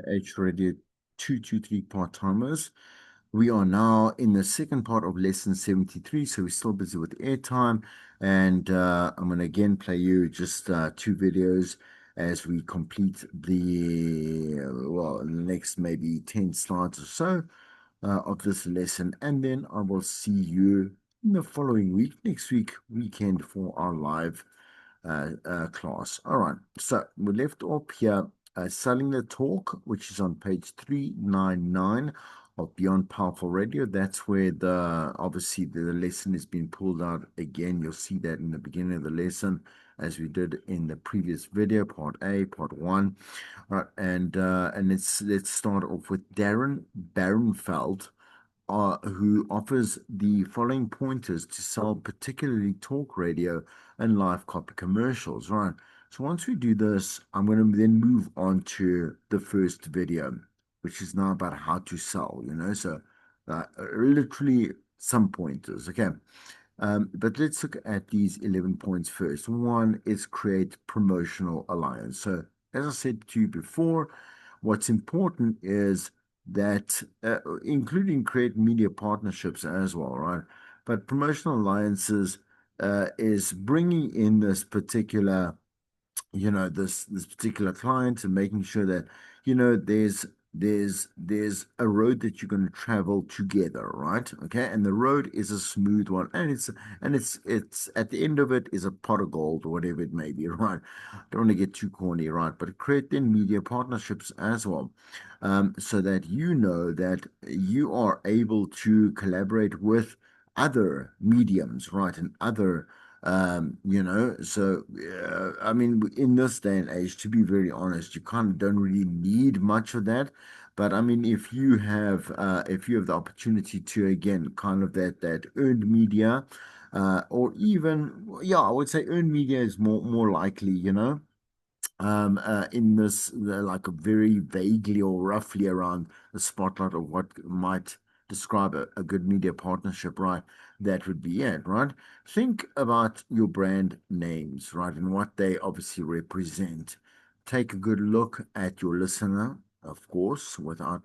H Radio 223 part-timers. We are now in the second part of lesson 73, so we're still busy with airtime. And I'm going to again play you just two videos as we complete the next maybe 10 slides or so of this lesson. And then I will see you in the following week, next week, weekend for our live class. All right, so we left off here, selling the talk, which is on page 399 of Beyond Powerful Radio. That's where the obviously the lesson is being pulled out again. You'll see that in the beginning of the lesson, as we did in the previous video, part A, part one. All right, and let's start off with Darren Barenfeld, who offers the following pointers to sell particularly talk radio and live copy commercials, right? So once we do this, I'm going to then move on to the first video, which is now about how to sell, so literally some pointers, okay? But let's look at these 11 points first. One is create promotional alliance. So, as I said to you before, what's important is that, including create media partnerships as well, right? But promotional alliances is bringing in this particular this particular client and making sure that there's a road that you're going to travel together, right? Okay, and the road is a smooth one, and it's at the end of it is a pot of gold or whatever it may be, right? Don't want to get too corny, right? But create then media partnerships as well, so that you know that you are able to collaborate with other mediums, right, and other so I mean, in this day and age, to be very honest, you kind of don't really need much of that. But I mean, if you have the opportunity to again, kind of that earned media, or even yeah, I would say earned media is more likely, in this like a very vaguely or roughly around the spotlight of what might describe a good media partnership, right? That would be it, right? Think about your brand names, right, and what they obviously represent. Take a good look at your listener, of course, without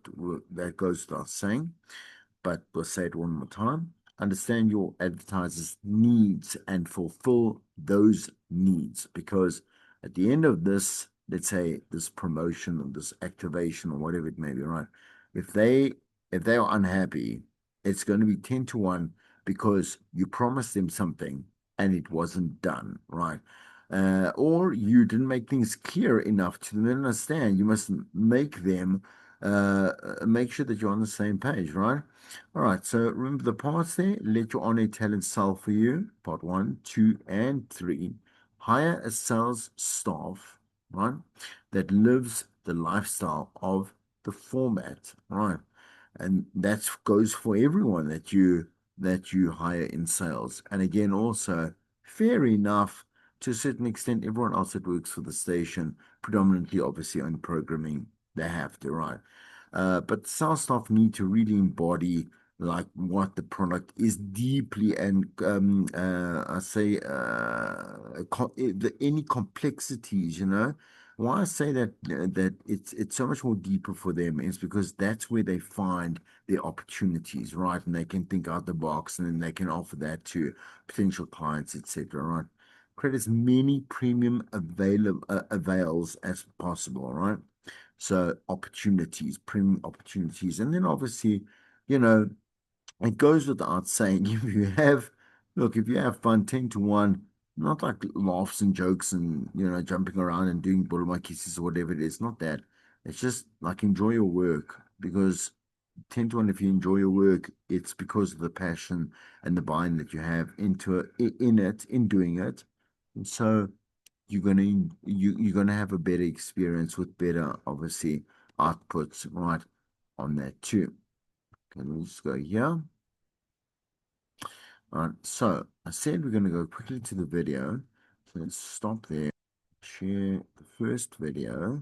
that goes without saying, but we'll say it one more time. Understand your advertisers' needs and fulfill those needs, because at the end of this, let's say this promotion or this activation or whatever it may be, right? If they if they are unhappy, it's going to be 10 to 1 because you promised them something and it wasn't done, right? Or you didn't make things clear enough to them to understand. You must make sure that you're on the same page, right? All right, so remember the parts there. Let your on-air talent sell for you. Part one, two, and three. Hire a sales staff, right, that lives the lifestyle of the format, right? And that goes for everyone that you hire in sales. And again, also fair enough to a certain extent, everyone else that works for the station, predominantly obviously on programming, they have to, right? But sales staff need to really embody like what the product is deeply and I say any complexities, Why I say that it's so much more deeper for them is because that's where they find their opportunities, right? And they can think out the box and then they can offer that to potential clients, etc. Right? Create as many premium avails as possible, right? So opportunities, premium opportunities, and then obviously, you know, it goes without saying, if you have fun, 10 to 1, not like laughs and jokes and, jumping around and doing bulma kisses or whatever it is, not that. It's just like enjoy your work because 10 to 1, if you enjoy your work, it's because of the passion and the bind that you have in doing it. And so you're gonna have a better experience with better, obviously, outputs right on that too. Okay, let me just go here. All right, so I said we're going to go quickly to the video. So let's stop there. Share the first video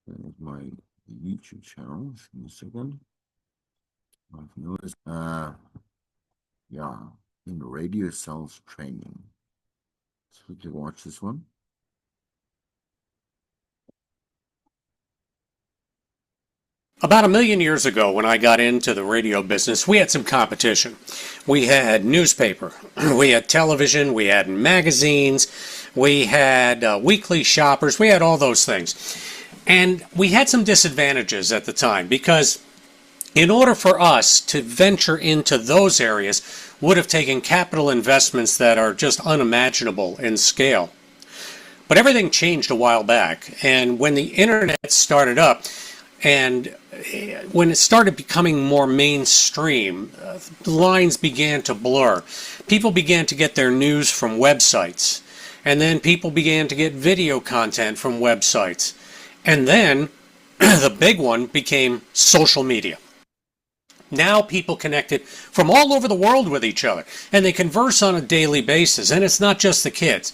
with my YouTube channel. Just give me a second. I've noticed, yeah, in radio sales training. Let's quickly watch this one. About 1,000,000 years ago, when I got into the radio business, we had some competition. We had newspaper, we had television, we had magazines, we had weekly shoppers, we had all those things. And we had some disadvantages at the time because in order for us to venture into those areas would have taken capital investments that are just unimaginable in scale. But everything changed a while back, and when the internet started up, and when it started becoming more mainstream, the lines began to blur. People began to get their news from websites. And then people began to get video content from websites. And then the big one became social media. Now people connected from all over the world with each other. And they converse on a daily basis. And it's not just the kids.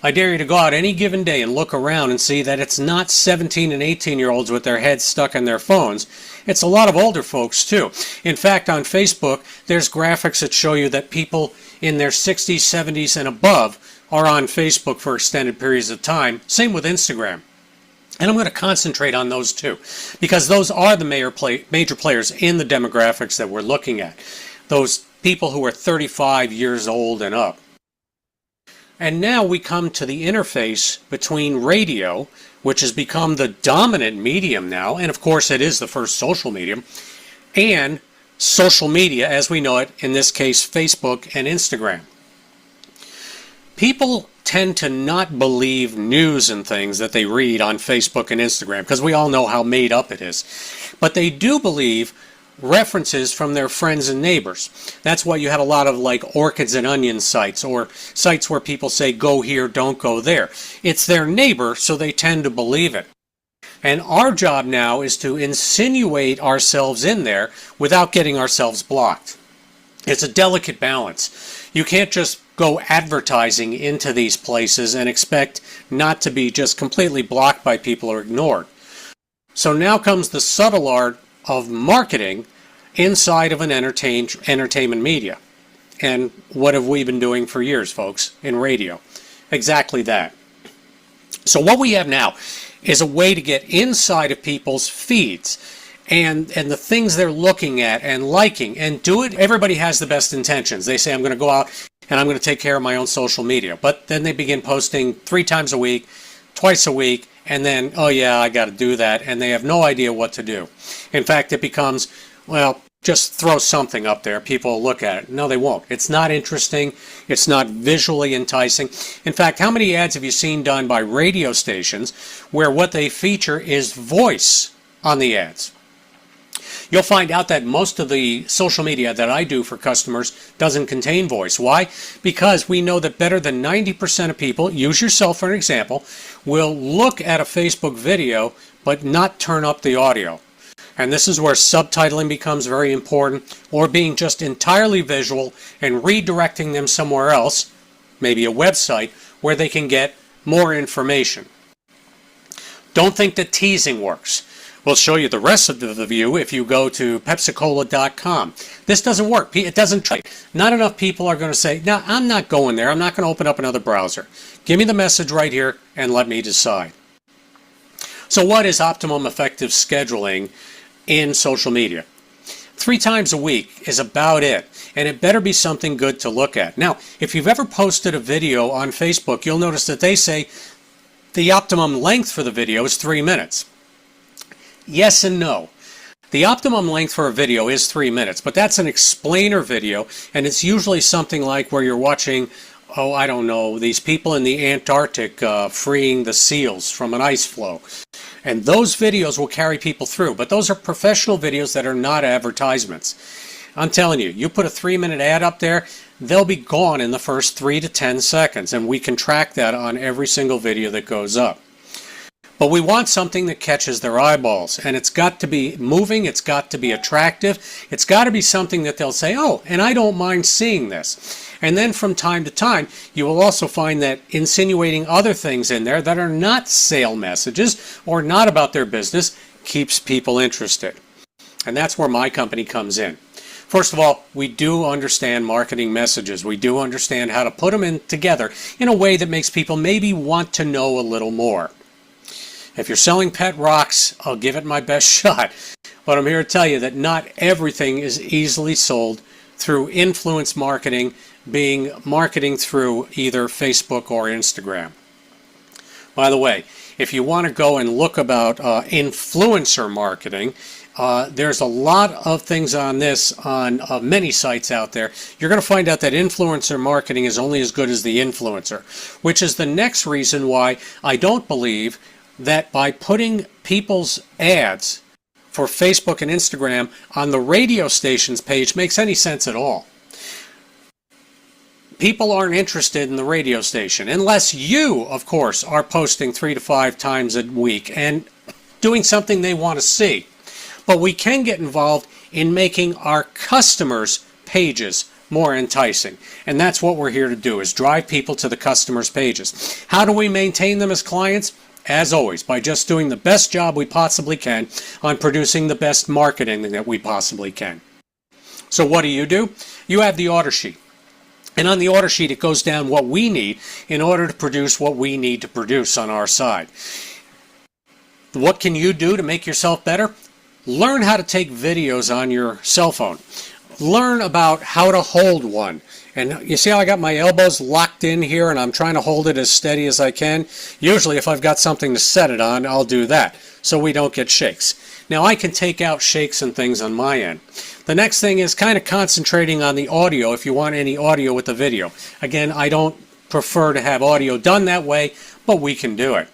I dare you to go out any given day and look around and see that it's not 17 and 18-year-olds with their heads stuck in their phones. It's a lot of older folks, too. In fact, on Facebook, there's graphics that show you that people in their 60s, 70s, and above are on Facebook for extended periods of time. Same with Instagram. And I'm going to concentrate on those, too, because those are the major players in the demographics that we're looking at. Those people who are 35 years old and up. And now we come to the interface between radio, which has become the dominant medium now, and of course it is the first social medium, and social media as we know it, in this case Facebook and Instagram. People tend to not believe news and things that they read on Facebook and Instagram, because we all know how made up it is. But they do believe references from their friends and neighbors. That's why you have a lot of like orchids and onions sites, or sites where people say go here, don't go there. It's their neighbor, so they tend to believe it. And our job now is to insinuate ourselves in there without getting ourselves blocked. It's a delicate balance. You can't just go advertising into these places and expect not to be just completely blocked by people or ignored. So now comes the subtle art of marketing inside of an entertainment media. And what have we been doing for years, folks, in radio? Exactly that. So what we have now is a way to get inside of people's feeds and the things they're looking at and liking, and do it. Everybody has the best intentions. They say, I'm going to go out and I'm going to take care of my own social media. But then they begin posting 3 times a week, twice a week, and then, oh yeah, I got to do that, and they have no idea what to do. In fact, it becomes, well, just throw something up there. People will look at it. No, they won't. It's not interesting. It's not visually enticing. In fact, how many ads have you seen done by radio stations where what they feature is voice on the ads? You'll find out that most of the social media that I do for customers doesn't contain voice. Why? Because we know that better than 90% of people, use yourself for an example, will look at a Facebook video but not turn up the audio. And this is where subtitling becomes very important, or being just entirely visual and redirecting them somewhere else, maybe a website, where they can get more information. Don't think that teasing works. We'll show you the rest of the view if you go to pepsicola.com. This doesn't work. It doesn't trade. Not enough people are going to say, no, I'm not going there. I'm not going to open up another browser. Give me the message right here and let me decide. So what is optimum effective scheduling in social media? 3 times a week is about it. And it better be something good to look at. Now, if you've ever posted a video on Facebook, you'll notice that they say the optimum length for the video is 3 minutes. Yes and no. The optimum length for a video is 3 minutes, but that's an explainer video, and it's usually something like where you're watching, oh, I don't know, these people in the Antarctic freeing the seals from an ice floe. And those videos will carry people through, but those are professional videos that are not advertisements. I'm telling you, you put a 3-minute ad up there, they'll be gone in the first 3 to 10 seconds, and we can track that on every single video that goes up. But we want something that catches their eyeballs, and it's got to be moving, it's got to be attractive, it's got to be something that they'll say, oh, and I don't mind seeing this. And then from time to time, you will also find that insinuating other things in there that are not sale messages or not about their business keeps people interested. And that's where my company comes in. First of all, we do understand marketing messages. We do understand how to put them in together in a way that makes people maybe want to know a little more. If you're selling pet rocks, I'll give it my best shot. But I'm here to tell you that not everything is easily sold through influence marketing, being marketing through either Facebook or Instagram. By the way, if you want to go and look about influencer marketing, there's a lot of things on this on many sites out there. You're going to find out that influencer marketing is only as good as the influencer, which is the next reason why I don't believe that by putting people's ads for Facebook and Instagram on the radio station's page makes any sense at all. People aren't interested in the radio station unless you, of course, are posting 3 to 5 times a week and doing something they want to see. But we can get involved in making our customers' pages more enticing. And that's what we're here to do, is drive people to the customers' pages. How do we maintain them as clients? As always, by just doing the best job we possibly can on producing the best marketing that we possibly can. So what do? You have the order sheet. And on the order sheet, it goes down what we need in order to produce what we need to produce on our side. What can you do to make yourself better? Learn how to take videos on your cell phone. Learn about how to hold one. And you see how I got my elbows locked in here and I'm trying to hold it as steady as I can? Usually if I've got something to set it on, I'll do that so we don't get shakes. Now I can take out shakes and things on my end. The next thing is kind of concentrating on the audio if you want any audio with the video. Again, I don't prefer to have audio done that way, but we can do it.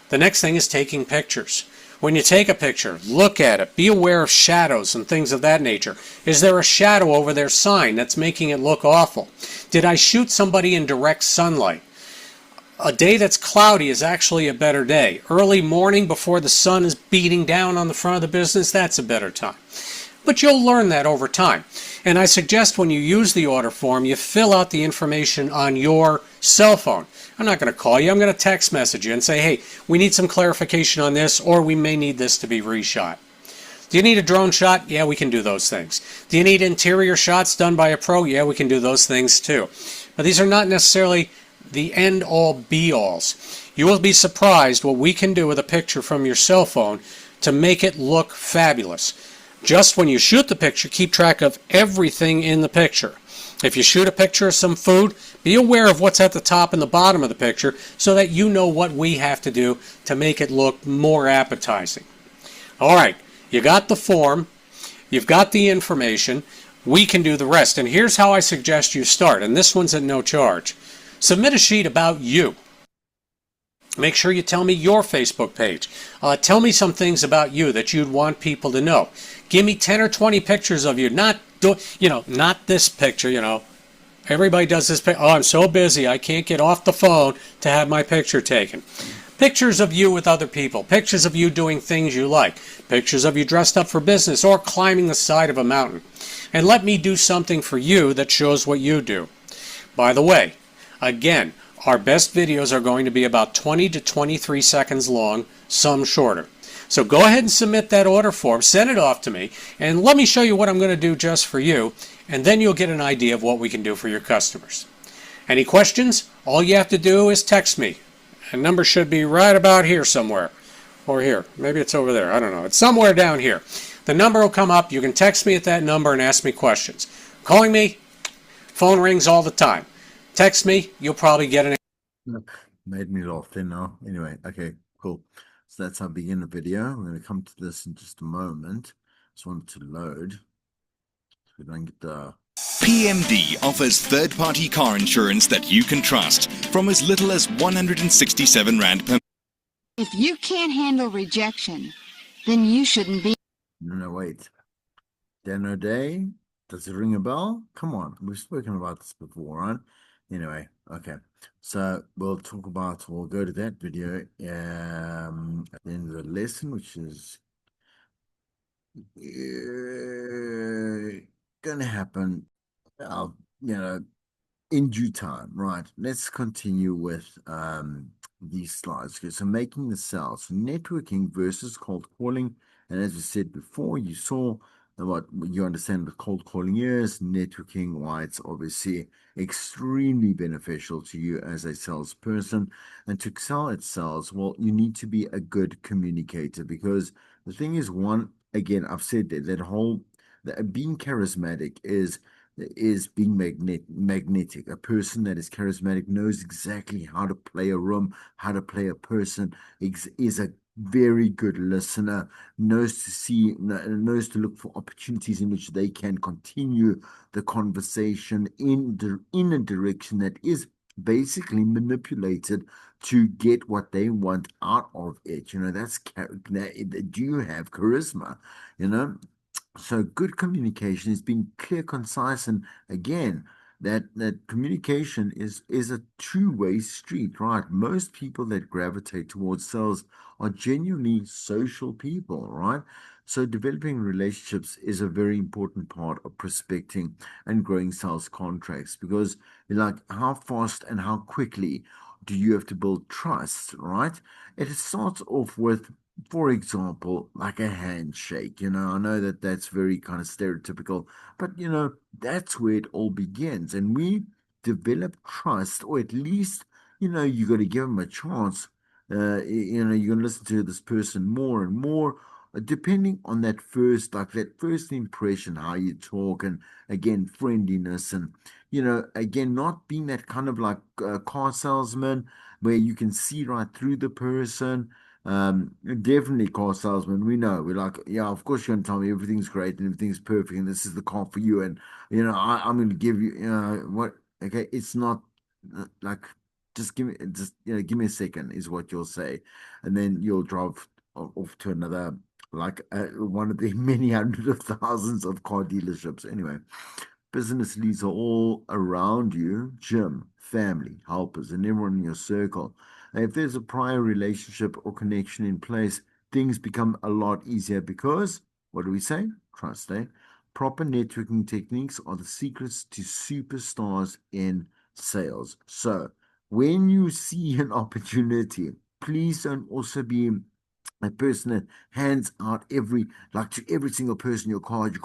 The next thing is taking pictures. When you take a picture, look at it. Be aware of shadows and things of that nature. Is there a shadow over their sign that's making it look awful? Did I shoot somebody in direct sunlight? A day that's cloudy is actually a better day. Early morning before the sun is beating down on the front of the business, that's a better time. But you'll learn that over time. And I suggest when you use the order form, you fill out the information on your cell phone. I'm not going to call you. I'm going to text message you and say, hey, we need some clarification on this, or we may need this to be reshot. Do you need a drone shot? Yeah, we can do those things. Do you need interior shots done by a pro? Yeah, we can do those things too. But these are not necessarily the end-all be-alls. You will be surprised what we can do with a picture from your cell phone to make it look fabulous. Just when you shoot the picture, keep track of everything in the picture. If you shoot a picture of some food, be aware of what's at the top and the bottom of the picture so that you know what we have to do to make it look more appetizing. All right, you got the form, you've got the information, we can do the rest. And here's how I suggest you start, and this one's at no charge. Submit a sheet about you. Make sure you tell me your Facebook page. Tell me some things about you that you'd want people to know. Give me 10 or 20 pictures of you, not this picture, Everybody does this picture. Oh, I'm so busy, I can't get off the phone to have my picture taken. Pictures of you with other people. Pictures of you doing things you like. Pictures of you dressed up for business or climbing the side of a mountain. And let me do something for you that shows what you do. By the way, again, our best videos are going to be about 20 to 23 seconds long, some shorter. So go ahead and submit that order form, send it off to me, and let me show you what I'm going to do just for you, and then you'll get an idea of what we can do for your customers. Any questions? All you have to do is text me. A number should be right about here somewhere, or here. Maybe it's over there. I don't know. It's somewhere down here. The number will come up. You can text me at that number and ask me questions. Calling me, phone rings all the time. Text me, you'll probably get an Made me laugh then now. Anyway, okay, cool. So that's how I begin the video. I'm going to come to this in just a moment. Just wanted to load. We don't get the... PMD offers third-party car insurance that you can trust from as little as 167 Rand per... If you can't handle rejection, then you shouldn't be... No, wait. Dano Day? Does it ring a bell? Come on. We've spoken about this before, right? Anyway, okay. So we'll go to that video at the end of the lesson, which is going to happen, in due time, right? Let's continue with these slides. Okay, so making the sales, networking versus cold calling. And as we said before, you saw what you understand what cold calling is, networking, why it's obviously extremely beneficial to you as a salesperson. And to excel at sales, well, you need to be a good communicator, because the thing is, one, again, I've said that being charismatic is being magnetic. A person that is charismatic knows exactly how to play a room, how to play a person, is a very good listener, knows to look for opportunities in which they can continue the conversation in a direction that is basically manipulated to get what they want out of it. Do you have charisma? You know, so good communication is being clear, concise, and again, that communication is a two-way street, right? Most people that gravitate towards sales are genuinely social people, right? So developing relationships is a very important part of prospecting and growing sales contracts because like how fast and how quickly do you have to build trust, right? It starts off with, for example, like a handshake. I know that that's very kind of stereotypical, but that's where it all begins. And we develop trust, or at least, you got to give them a chance. You're going to listen to this person more and more, depending on that first impression, how you talk, and again, friendliness, and, again, not being that kind of like car salesman where you can see right through the person. Definitely car salesman. We know. We're like, yeah, of course you're gonna tell me everything's great and everything's perfect and this is the car for you and I'm gonna give you what okay, it's not like give me a second is what you'll say. And then you'll drive off to another like one of the many hundreds of thousands of car dealerships. Anyway, business leads are all around you, gym, family, helpers, and everyone in your circle. And if there's a prior relationship or connection in place, things become a lot easier because, what do we say? Trust, eh? Proper networking techniques are the secrets to superstars in sales. So, when you see an opportunity, please don't also be a person that hands out like to every single person, your card,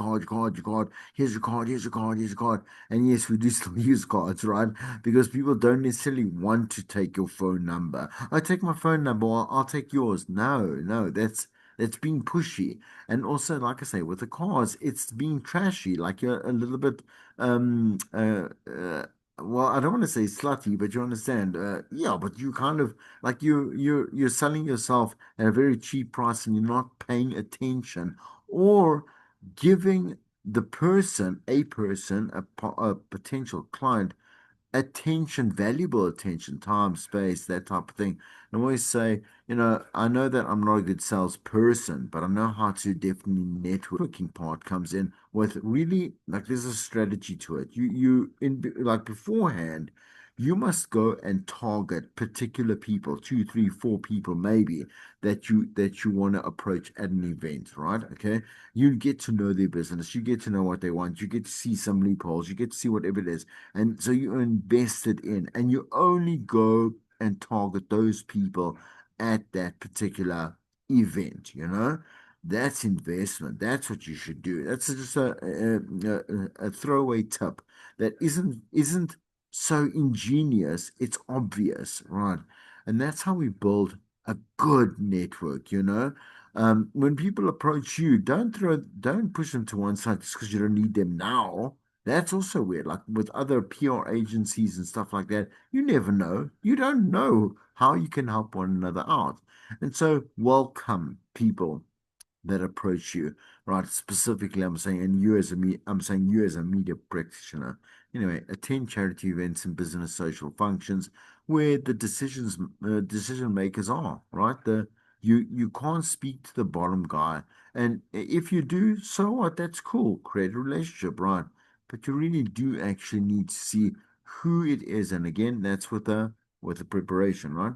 here's your card, here's your card, here's your card. And yes, we do still use cards, right? Because people don't necessarily want to take your phone number. I take my phone number, I'll take yours. No, no, that's being pushy. And also, like I say, with the cards, it's being trashy, like you're a little bit um uh, uh well, I don't want to say slutty, but you understand. Yeah, but you kind of like you're selling yourself at a very cheap price and you're not paying attention or giving a potential client, attention, valuable attention, time, space, that type of thing. And I always say, I know that I'm not a good salesperson, but I know how to definitely networking part comes in with really like there's a strategy to it. Like beforehand, you must go and target particular people, two, three, four people maybe that you want to approach at an event, right? Okay. You get to know their business, you get to know what they want, you get to see some loopholes, you get to see whatever it is. And so you're invested in, and you only go and target those people at that particular event, That's investment. That's what you should do. That's just a throwaway tip that isn't so ingenious. It's obvious, right? And that's how we build a good network. When people approach you, don't push them to one side just because you don't need them now. That's also weird. Like with other PR agencies and stuff like that, you never know. You don't know how you can help one another out. And so welcome people that approach you, right? Specifically, I'm saying you as a media practitioner. Anyway, attend charity events and business social functions where the decision makers are, right? You can't speak to the bottom guy, and if you do, so what? That's cool. Create a relationship, right? But you really do actually need to see who it is, and again, that's with the preparation, right?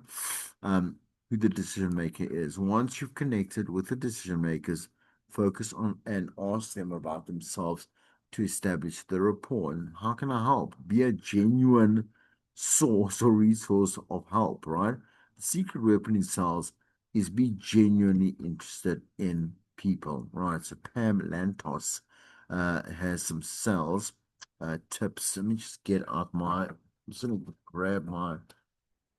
Um, who the decision maker is. Once you've connected with the decision makers, focus on and ask them about themselves to establish the rapport. And how can I help? Be a genuine source or resource of help, right? The secret weapon in sales is be genuinely interested in people, right? So Pam Lantos has some sales tips. Let me just get out I'm just gonna grab my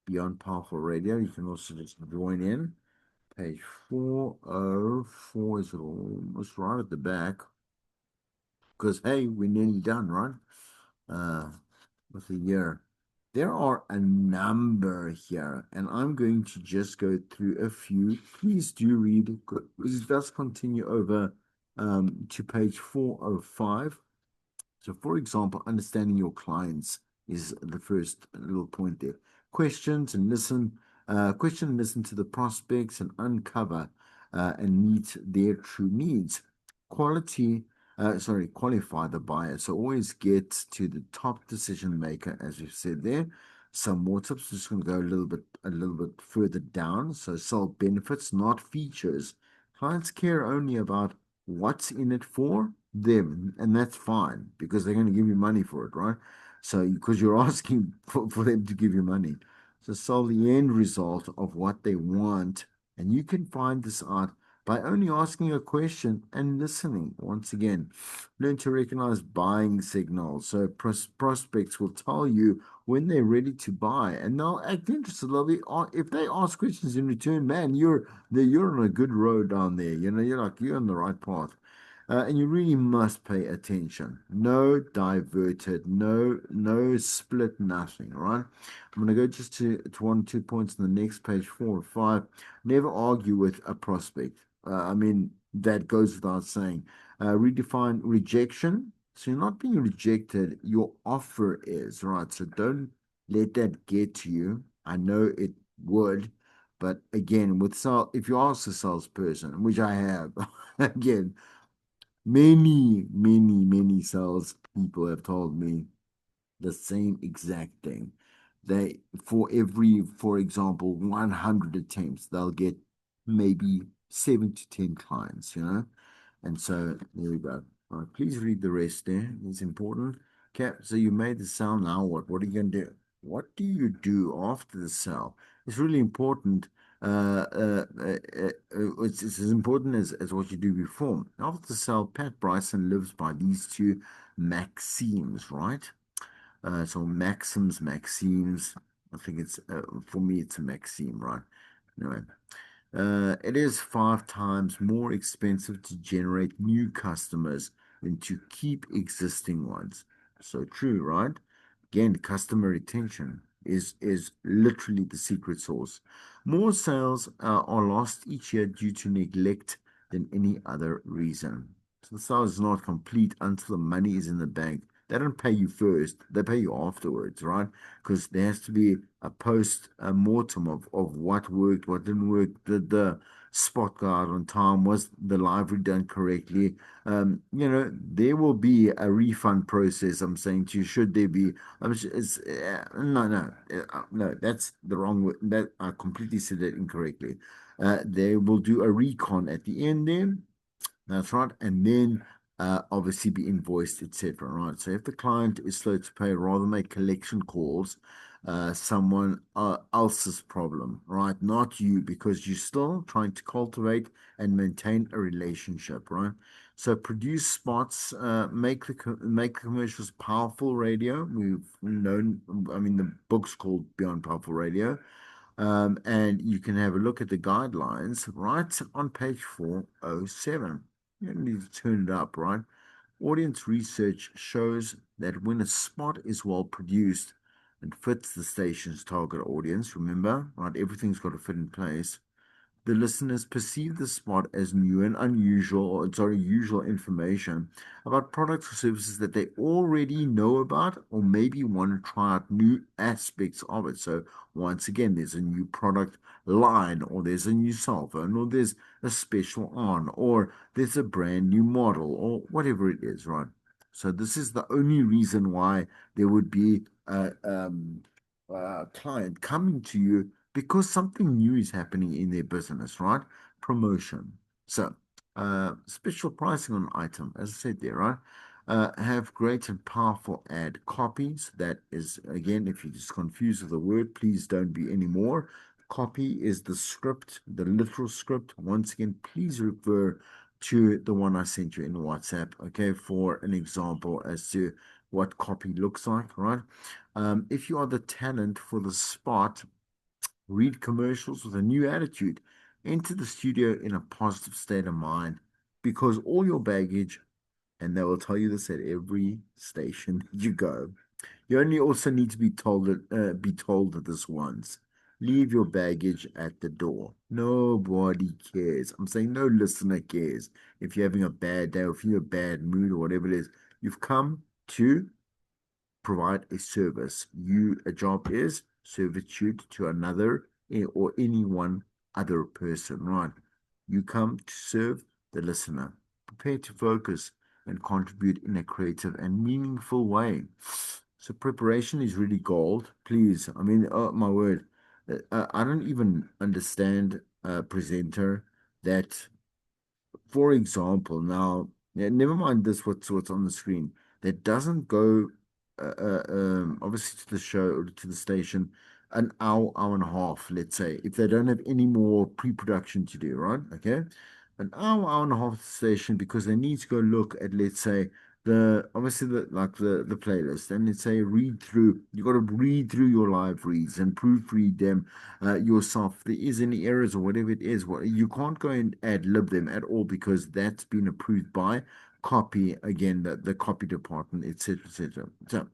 Beyond Powerful Radio. You can also just join in. page 404 is almost right at the back because, hey, we're nearly done, right? Uh, with the year. There are a number here, and I'm going to just go through a few. Please do read. Let's continue over to page 405. So, for example, understanding your clients is the first little point there. Question and listen to the prospects and uncover and meet their true needs. Qualify the buyer. So always get to the top decision maker, as we've said there. Some more tips. Just going to go a little bit further down. So sell benefits, not features. Clients care only about what's in it for them, and that's fine because they're going to give you money for it, right? So, because you're asking for them to give you money. So, solve the end result of what they want, and you can find this out by only asking a question and listening. Once again, learn to recognize buying signals. So, prospects will tell you when they're ready to buy, and they'll act interested. If they ask questions in return, man, you're on a good road down there. You're on the right path. And you really must pay attention. No diverted, no split, nothing, right? I'm going to go just to 1 2 points on the next page, 4 or 5. Never argue with a prospect. That goes without saying. Redefine rejection. So you're not being rejected, your offer is, right? So don't let that get to you. I know it would, but again, if you ask a salesperson, which I have, again, many sales people have told me the same exact thing. For example, 100 attempts, they'll get maybe 7 to 10 clients. And so there we go. All right, please read the rest there. It's important. Okay, so you made the sale. Now what? What are you going to do? What do you do after the sale? It's really important. It's as important as what you do before. After the sale, Pat Bryson lives by these two maxims, right? So maxims. I think for me, it's a maxim, right? Anyway, it is 5 times more expensive to generate new customers than to keep existing ones. So true, right? Again, customer retention is literally the secret sauce. More sales are lost each year due to neglect than any other reason. So the sale is not complete until the money is in the bank. They don't pay you first; they pay you afterwards, right? Because there has to be a post mortem of what worked, what didn't work. Did the spot go out on time? Was the livery done correctly? There will be a refund process. I'm saying to you, should there be? No, that's the wrong word. That I completely said that incorrectly. They will do a recon at the end there. That's right. And then obviously be invoiced, etc. Right. So if the client is slow to pay, rather make collection calls, someone else's problem, right? Not you, because you're still trying to cultivate and maintain a relationship, right? So produce spots, make commercials powerful radio. We've known, the book's called Beyond Powerful Radio. And you can have a look at the guidelines right on page 407. You don't need to turn it up, right? Audience research shows that when a spot is well produced and fits the station's target audience, remember, right? Everything's got to fit in place. The listeners perceive the spot as new and unusual, or sorry, usual information about products or services that they already know about, or maybe want to try out new aspects of it. So, once again, there's a new product line, or there's a new cell phone, or there's a special on, or there's a brand new model, or whatever it is, right? So, this is the only reason why there would be a client coming to you because something new is happening in their business, right? Promotion. So, special pricing on an item, as I said there, right? Have great and powerful ad copies. That is, again, if you're just confused with the word, please don't be anymore. Copy is the script, the literal script. Once again, please refer to the one I sent you in WhatsApp, okay, for an example as to what copy looks like, right? If you are the talent for the spot, read commercials with a new attitude. Enter the studio in a positive state of mind because all your baggage, and they will tell you this at every station you go. You only also need to be told this once. Leave your baggage at the door. Nobody cares. I'm saying no listener cares. If you're having a bad day, or if you're in a bad mood, or whatever it is, you've come to provide a service. A job is servitude to another or any one other person, right? You come to serve the listener. Prepare to focus and contribute in a creative and meaningful way. So preparation is really gold. Please, I mean, oh my word, I don't even understand a presenter that, for example, now, yeah, never mind this, what's on the screen, that doesn't go, obviously to the show or to the station, an hour and a half, let's say, if they don't have any more pre-production to do, right? Okay, an hour and a half station because they need to go look at, let's say, the obviously the playlist, and let's say read through. You got to read through your live reads and proofread them yourself. If there is any errors or whatever it is, you can't go and ad lib them at all because that's been approved by copy again, the copy department, etc., etc. So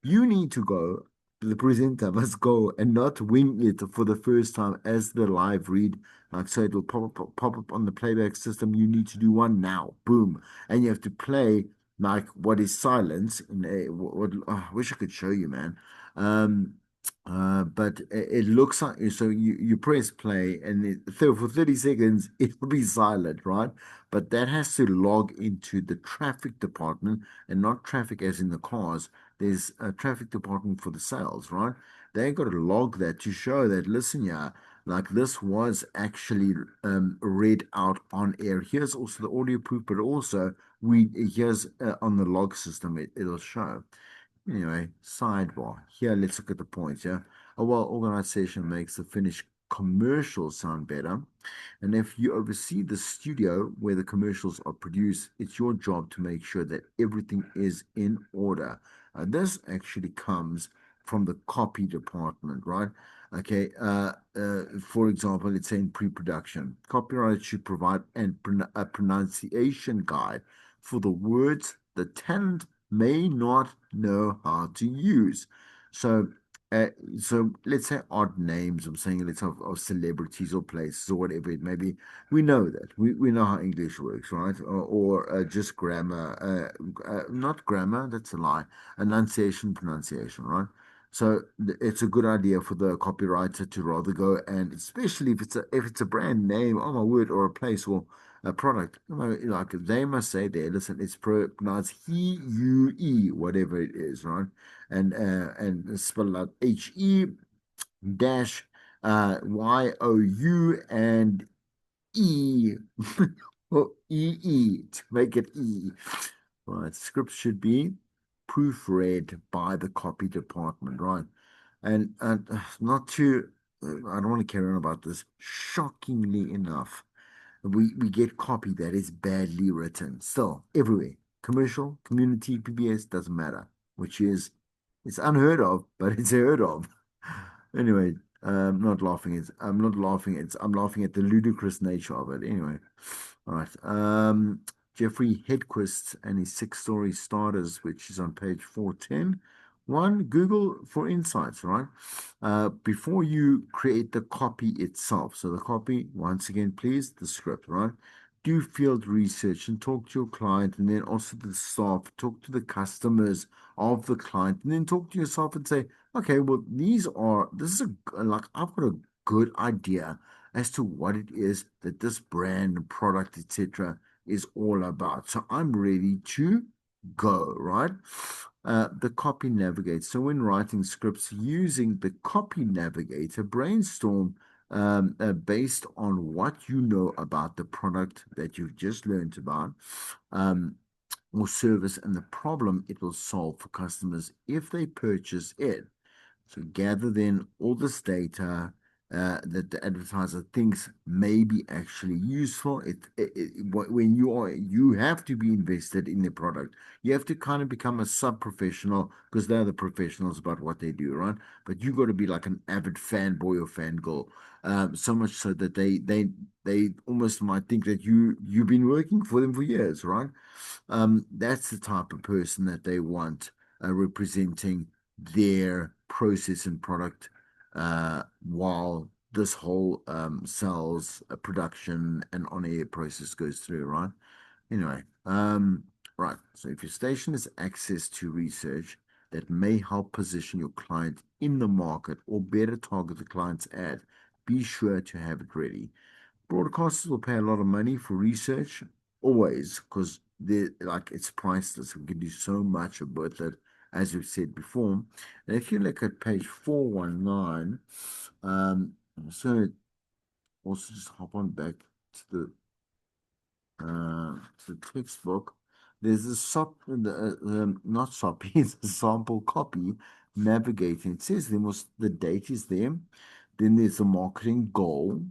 you need to go, the presenter must go and not wing it for the first time as the live read. Like, so it will pop up on the playback system. You need to do one now, boom. And you have to play like what is silence in a, I wish I could show you, man. Um, but it looks like, so you press play and for 30 seconds it will be silent, right? But that has to log into the traffic department and not traffic as in the cars. There's a traffic department for the sales, right? They got to log that to show that, listen, yeah, like this was actually read out on air. Here's also the audio proof, but also here's on the log system, it'll show. Anyway, sidebar. Here, let's look at the points. Yeah, a well-organized session makes the finished commercial sound better. And if you oversee the studio where the commercials are produced, it's your job to make sure that everything is in order. This actually comes from the copy department, right? Okay. For example, let's say in pre-production, copyright should provide a pronunciation guide for the words the talent may not know how to use. So, uh, so let's say odd names. I'm saying let's have of celebrities or places or whatever it may be. We know that we know how English works, right? Or just grammar. Not grammar. That's a lie. Enunciation, pronunciation, right? So it's a good idea for the copywriter to rather go, and especially if it's a brand name, oh my word, or a place or a product. Like they must say there, listen, it's pronounced He, whatever it is, right? And spell out HE dash YOU and E or EE to make it E. Right. Script should be proofread by the copy department, right? And not to, I don't want to carry on about this. Shockingly enough, we get copy that is badly written still everywhere. Commercial, community, PBS doesn't matter, which is it's unheard of, but it's heard of. Anyway, not laughing. I'm not laughing. I'm laughing at the ludicrous nature of it. Anyway, all right. Jeffrey Hedquist and his six-story starters, which is on page 410. One, Google for insights, right? Before you create the copy itself. So the copy, once again, please, the script, right? Do field research and talk to your client, and then also the staff, talk to the customers of the client, and then talk to yourself and say, okay, well, this is like, I've got a good idea as to what it is that this brand, product, etc., is all about. So I'm ready to go, right? The copy navigator. So when writing scripts using the copy navigator, brainstorm based on what you know about the product that you've just learned about. Um, or service and the problem it will solve for customers if they purchase it. So gather then all this data, that the advertiser thinks may be actually useful. When you have to be invested in the product, you have to kind of become a sub-professional because they're the professionals about what they do, right? But you got to be like an avid fanboy or fangirl, so much so that they almost might think that you've been working for them for years, right? That's the type of person that they want representing their process and product while this whole sales production and on-air process goes through, right? Anyway, right. So if your station has access to research that may help position your client in the market or better target the client's ad, be sure to have it ready. Broadcasters will pay a lot of money for research, always, because they're like it's priceless. We can do so much with it, as we've said before. And if you look at page 419, so also just hop on back to the textbook. There's a not SOP, it's a sample copy navigating. It says the date is there. Then there's a marketing goal.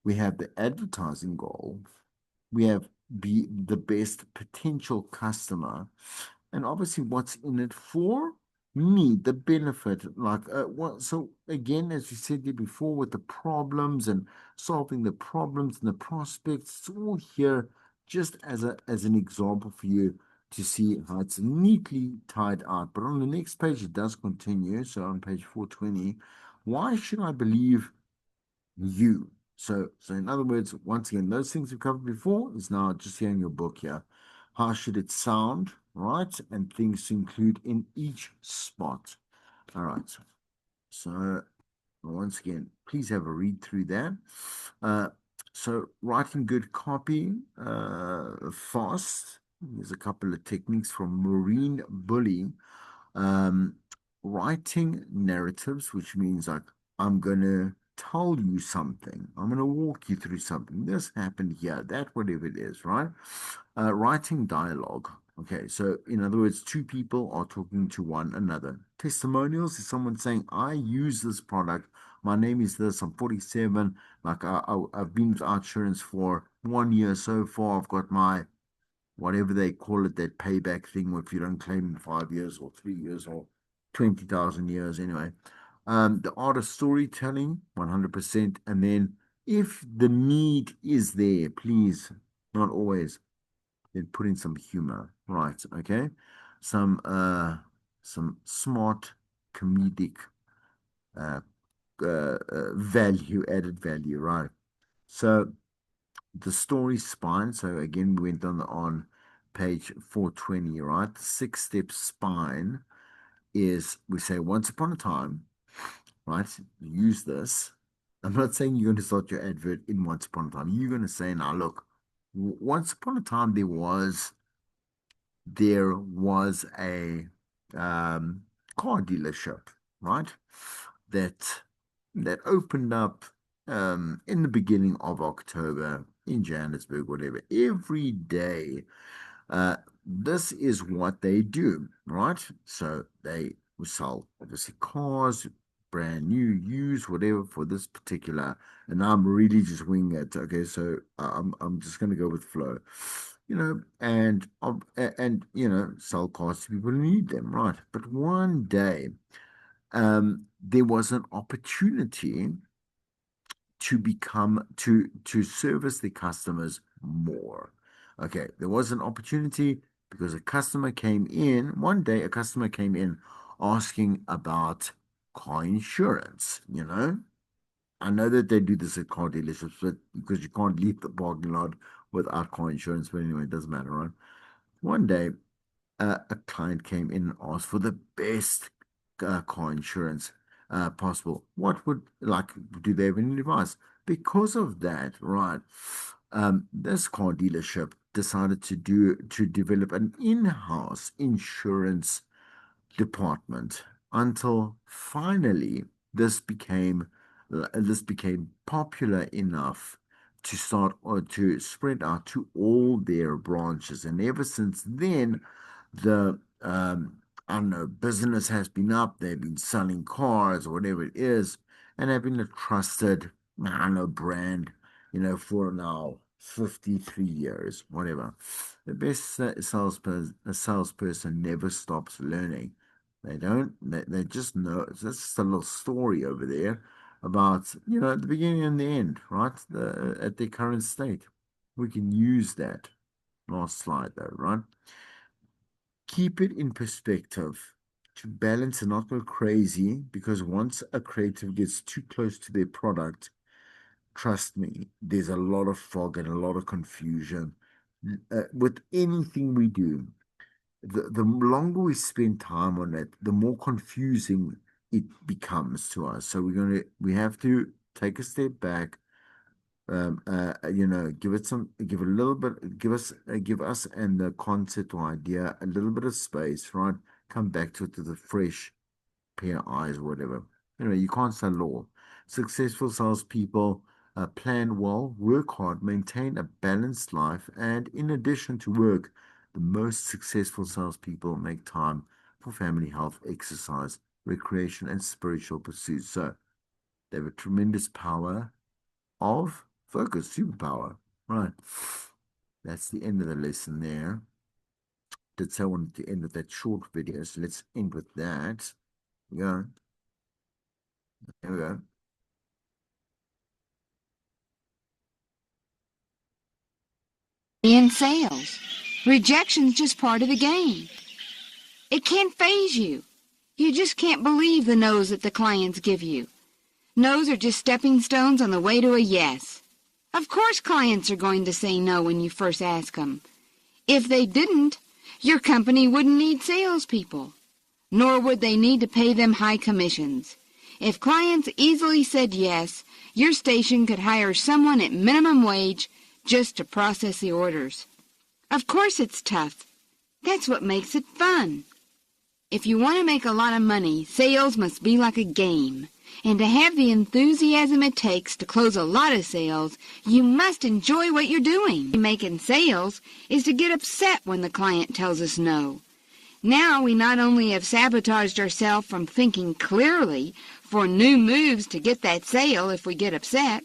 We have the advertising goal. We have be the best potential customer, and obviously what's in it for me, the benefit. Like what? So again, as you said there before, with the problems and solving the problems and the prospects, it's all here just as an example for you to see how it's neatly tied out. But on the next page, it does continue. So on page 420, why should I believe you? So in other words, once again, those things we've covered before is now just here in your book here. How should it sound, right? And things to include in each spot. All right. So once again, please have a read through that. Uh, so writing good copy fast. There's a couple of techniques from Maureen Bully. Um, Writing narratives, which means like I'm gonna tell you something, I'm gonna walk you through something. This happened here, that whatever it is, right? Writing dialogue. Okay, so in other words, two people are talking to one another. Testimonials is someone saying, I use this product. My name is this. I'm 47. Like I've been with insurance for 1 year so far. I've got my whatever they call it, that payback thing, if you don't claim in 5 years or 3 years or 20,000 years, anyway. The art of storytelling, 100%. And then if the need is there, please, not always, then put in some humor, right? Okay. Some, some smart comedic, uh, value, added value, right? So, the story spine. So again, we went on page 420, right? The 6-step spine is we say once upon a time, right? Use this. I'm not saying you're going to start your advert in once upon a time. You're going to say, now look, once upon a time there was a car dealership, right? That that opened up in the beginning of October in Johannesburg, whatever. Every day, this is what they do, right? So they will sell obviously cars, brand new, used, whatever for this particular. And I'm really just winging it. Okay, so I'm just going to go with flow, and sell cars to people who need them, right? But one day, there was an opportunity to service the customers more. Okay, there was an opportunity because a customer came in one day. A customer came in asking about car insurance. I know that they do this at car dealerships, but because you can't leave the parking lot without car insurance. But anyway, it doesn't matter, right? One day, a client came in and asked for the best car insurance possible. What would like? Do they have any advice? Because of that, right? This car dealership decided to develop an in-house insurance department until finally this became popular enough to start or to spread out to all their branches. And ever since then, the I don't know, business has been up. They've been selling cars or whatever it is, and have been a trusted, I don't know, brand, for now 53 years, whatever. The best salesperson never stops learning. They don't, they just know. It's just a little story over there about, the beginning and the end, right? At their current state. We can use that. Last slide though, right? Keep it in perspective to balance and not go crazy, because once a creative gets too close to their product, trust me, there's a lot of fog and a lot of confusion. With anything we do, the longer we spend time on it, the more confusing it becomes to us. So we have to take a step back, give a little bit, give us and the concept or idea a little bit of space, right? Come back to it with a fresh pair of eyes, or whatever. You can't say law. Successful salespeople plan well, work hard, maintain a balanced life, and in addition to work, the most successful salespeople make time for family, health, exercise, recreation, and spiritual pursuits. So they have a tremendous power of focus, superpower. Right. That's the end of the lesson there. Did say I wanted to end with that short video, so let's end with that. Yeah. There we go. In sales, rejection's just part of the game. It can't faze you. You just can't believe the no's that the clients give you. No's are just stepping stones on the way to a yes. Of course clients are going to say no when you first ask them. If they didn't, your company wouldn't need salespeople, nor would they need to pay them high commissions. If clients easily said yes, your station could hire someone at minimum wage just to process the orders. Of course it's tough. That's what makes it fun. If you want to make a lot of money, sales must be like a game. And to have the enthusiasm it takes to close a lot of sales, you must enjoy what you're doing. Making sales is to get upset when the client tells us no. Now we not only have sabotaged ourselves from thinking clearly for new moves to get that sale if we get upset,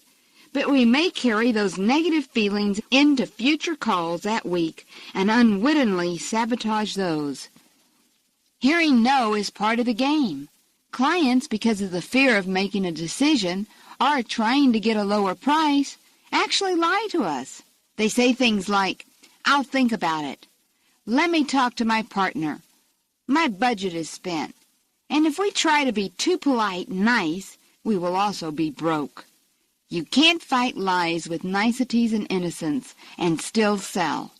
but we may carry those negative feelings into future calls that week and unwittingly sabotage those. Hearing no is part of the game. Clients, because of the fear of making a decision or trying to get a lower price, actually lie to us. They say things like, "I'll think about it. Let me talk to my partner. My budget is spent." And if we try to be too polite and nice, we will also be broke. You can't fight lies with niceties and innocence and still sell.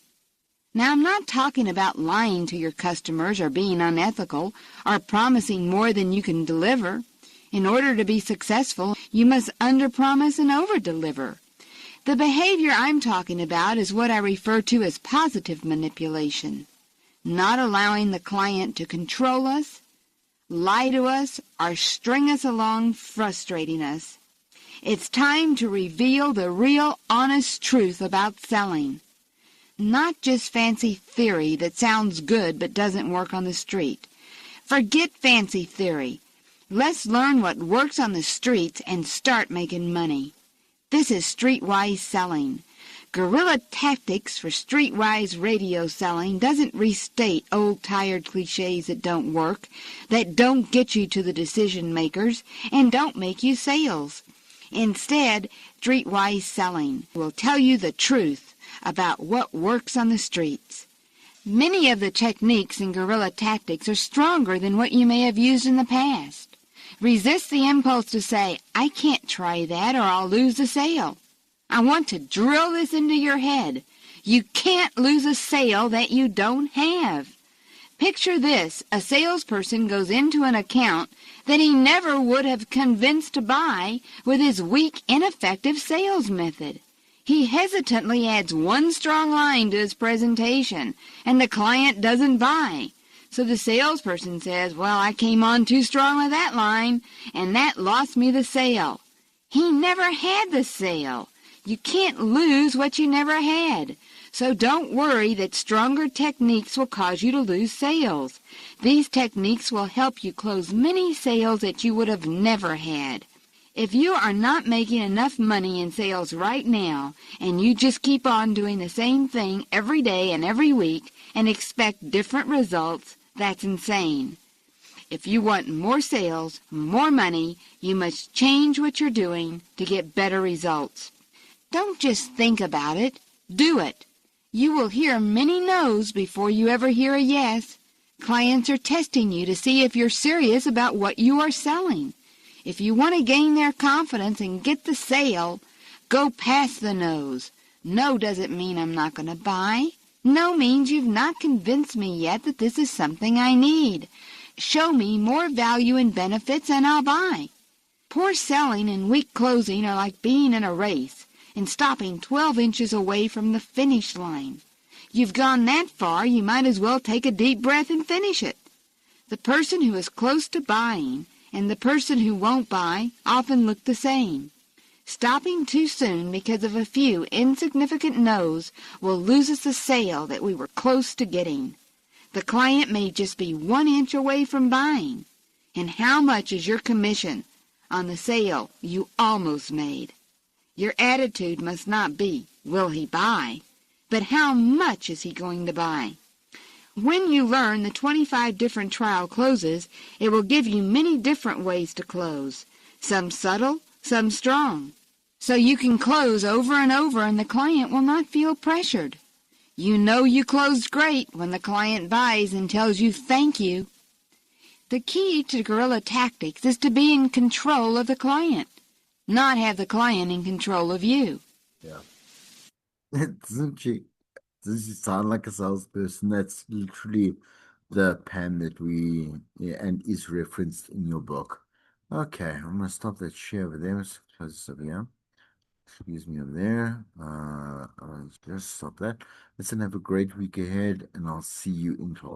Now, I'm not talking about lying to your customers or being unethical or promising more than you can deliver. In order to be successful, you must underpromise and overdeliver. The behavior I'm talking about is what I refer to as positive manipulation. Not allowing the client to control us, lie to us, or string us along, frustrating us. It's time to reveal the real, honest truth about selling. Not just fancy theory that sounds good but doesn't work on the street. Forget fancy theory. Let's learn what works on the streets and start making money. This is streetwise selling. Guerrilla tactics for streetwise radio selling doesn't restate old tired cliches that don't work, that don't get you to the decision makers, and don't make you sales. Instead, streetwise selling will tell you the truth about what works on the streets. Many of the techniques in guerrilla tactics are stronger than what you may have used in the past. Resist the impulse to say, "I can't try that or I'll lose the sale." I want to drill this into your head. You can't lose a sale that you don't have. Picture this. A salesperson goes into an account that he never would have convinced to buy with his weak, ineffective sales method. He hesitantly adds one strong line to his presentation, and the client doesn't buy. So the salesperson says, "Well, I came on too strong with that line, and that lost me the sale." He never had the sale. You can't lose what you never had. So don't worry that stronger techniques will cause you to lose sales. These techniques will help you close many sales that you would have never had. If you are not making enough money in sales right now, and you just keep on doing the same thing every day and every week and expect different results, that's insane. If you want more sales, more money, you must change what you're doing to get better results. Don't just think about it, do it. You will hear many no's before you ever hear a yes. Clients are testing you to see if you're serious about what you are selling. If you want to gain their confidence and get the sale, go past the no's. No doesn't mean I'm not going to buy. No means you've not convinced me yet that this is something I need. Show me more value and benefits and I'll buy. Poor selling and weak closing are like being in a race and stopping 12 inches away from the finish line. You've gone that far, you might as well take a deep breath and finish it. The person who is close to buying and the person who won't buy often look the same. Stopping too soon because of a few insignificant no's will lose us a sale that we were close to getting. The client may just be 1 inch away from buying. And how much is your commission on the sale you almost made? Your attitude must not be, will he buy, but how much is he going to buy? When you learn the 25 different trial closes, it will give you many different ways to close, some subtle, some strong. So you can close over and over and the client will not feel pressured. You know you closed great when the client buys and tells you thank you. The key to guerrilla tactics is to be in control of the client, not have the client in control of you. Yeah. Doesn't she? Does she sound like a salesperson? That's literally the Pam that we and is referenced in your book. Okay, I'm gonna stop that share over there. Let's close this over here. Excuse me over there. I'll just stop that. Listen, have a great week ahead, and I'll see you in class.